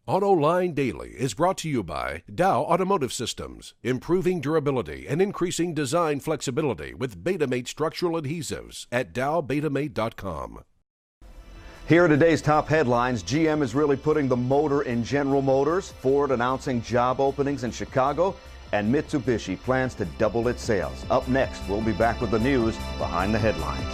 Autoline Daily is brought to you by Dow Automotive Systems, improving durability and increasing design flexibility with Betamate structural adhesives at dowbetamate.com. Here are today's top headlines. GM is really putting the motor in General Motors, Ford announcing job openings in Chicago, and Mitsubishi plans to double its sales. Up next, we'll be back with the news behind the headlines.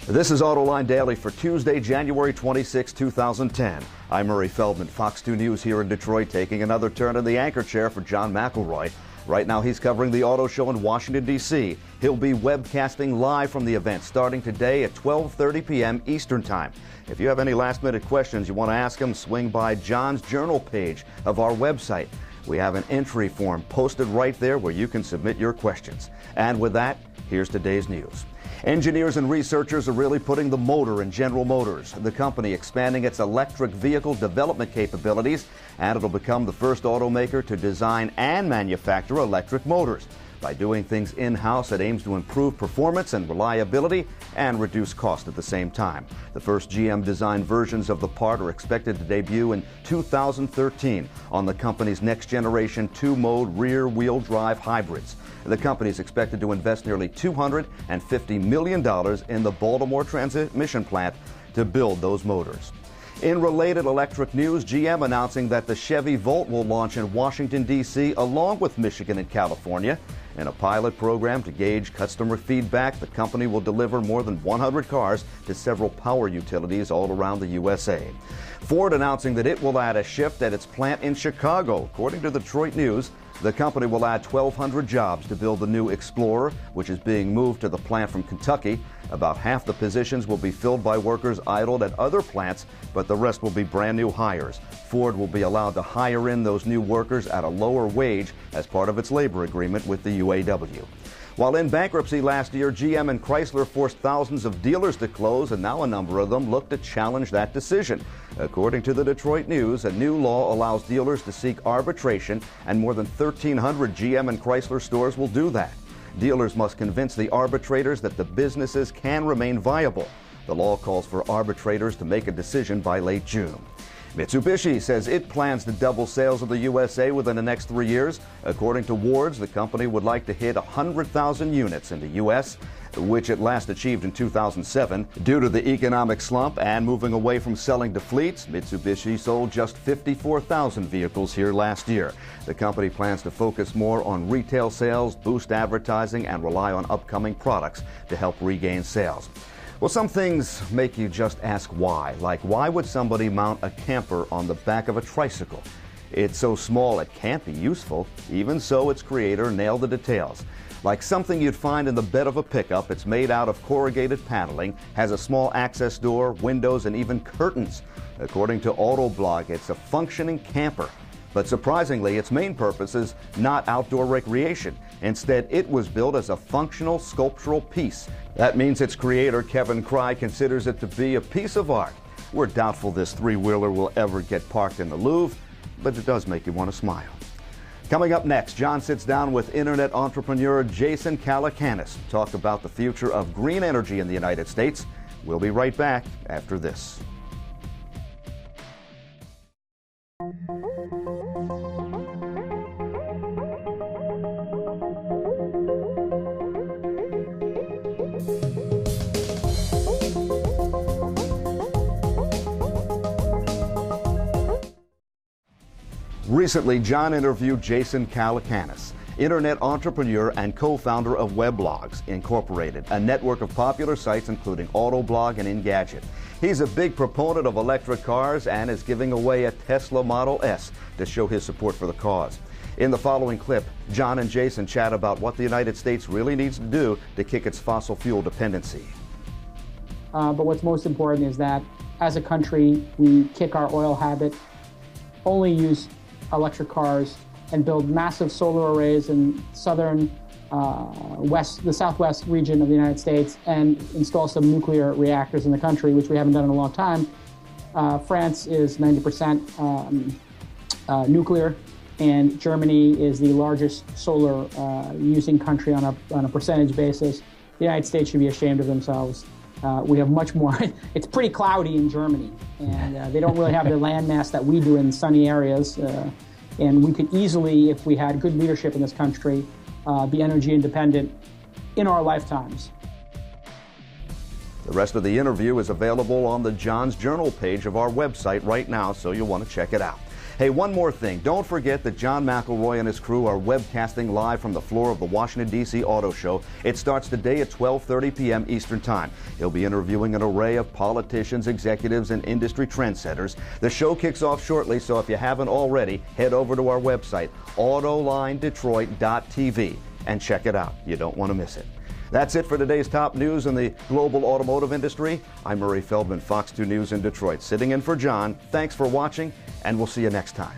This is Autoline Daily for Tuesday, January 26, 2010. I'm Murray Feldman, Fox 2 News here in Detroit, taking another turn in the anchor chair for John McElroy. Right now he's covering the auto show in Washington, D.C. He'll be webcasting live from the event starting today at 12:30 p.m. Eastern Time. If you have any last-minute questions you want to ask him, swing by John's journal page of our website. We have an entry form posted right there where you can submit your questions. And with that, here's today's news. Engineers and researchers are really putting the motor in General Motors, the company expanding its electric vehicle development capabilities, and it'll become the first automaker to design and manufacture electric motors. By doing things in-house, it aims to improve performance and reliability and reduce cost at the same time. The first GM-designed versions of the part are expected to debut in 2013 on the company's next-generation two-mode rear-wheel drive hybrids. The company is expected to invest nearly $250 million in the Baltimore transmission plant to build those motors. In related electric news, GM announcing that the Chevy Volt will launch in Washington, D.C. along with Michigan and California. In a pilot program to gauge customer feedback, the company will deliver more than 100 cars to several power utilities all around the USA. Ford announcing that it will add a shift at its plant in Chicago. According to the Detroit News, the company will add 1,200 jobs to build the new Explorer, which is being moved to the plant from Kentucky. About half the positions will be filled by workers idled at other plants, but the rest will be brand new hires. Ford will be allowed to hire in those new workers at a lower wage as part of its labor agreement with the UAW. While in bankruptcy last year, GM and Chrysler forced thousands of dealers to close, and now a number of them look to challenge that decision. According to the Detroit News, a new law allows dealers to seek arbitration, and more than 1,300 GM and Chrysler stores will do that. Dealers must convince the arbitrators that the businesses can remain viable. The law calls for arbitrators to make a decision by late June. Mitsubishi says it plans to double sales of the USA within the next 3 years. According to Wards, the company would like to hit 100,000 units in the U.S., which it last achieved in 2007. Due to the economic slump and moving away from selling to fleets, Mitsubishi sold just 54,000 vehicles here last year. The company plans to focus more on retail sales, boost advertising, and rely on upcoming products to help regain sales. Well, some things make you just ask why. Like, why would somebody mount a camper on the back of a tricycle? It's so small it can't be useful. Even so, its creator nailed the details. Like something you'd find in the bed of a pickup, it's made out of corrugated paneling, has a small access door, windows, and even curtains. According to Autoblog, it's a functioning camper. But surprisingly, its main purpose is not outdoor recreation. Instead, it was built as a functional sculptural piece. That means its creator, Kevin Cry, considers it to be a piece of art. We're doubtful this three-wheeler will ever get parked in the Louvre, but it does make you want to smile. Coming up next, John sits down with internet entrepreneur Jason Calacanis to talk about the future of green energy in the United States. We'll be right back after this. Recently, John interviewed Jason Calacanis, internet entrepreneur and co-founder of Weblogs Incorporated, a network of popular sites including Autoblog and Engadget. He's a big proponent of electric cars and is giving away a Tesla Model S to show his support for the cause. In the following clip, John and Jason chat about what the United States really needs to do to kick its fossil fuel dependency. But what's most important is that as a country, we kick our oil habit, only use electric cars, and build massive solar arrays in the southwest region of the United States, and install some nuclear reactors in the country, which we haven't done in a long time. France is 90% nuclear. and Germany is the largest solar using country on a percentage basis. The United States should be ashamed of themselves. We have much more. It's pretty cloudy in Germany, and they don't really have the landmass that we do in sunny areas. And we could easily, if we had good leadership in this country, be energy independent in our lifetimes. The rest of the interview is available on the John's Journal page of our website right now, so you'll want to check it out. Hey, one more thing. Don't forget that John McElroy and his crew are webcasting live from the floor of the Washington, D.C. Auto Show. It starts today at 12:30 p.m. Eastern Time. He'll be interviewing an array of politicians, executives, and industry trendsetters. The show kicks off shortly, so if you haven't already, head over to our website, autolinedetroit.tv, and check it out. You don't want to miss it. That's it for today's top news in the global automotive industry. I'm Murray Feldman, Fox 2 News in Detroit, sitting in for John. Thanks for watching, and we'll see you next time.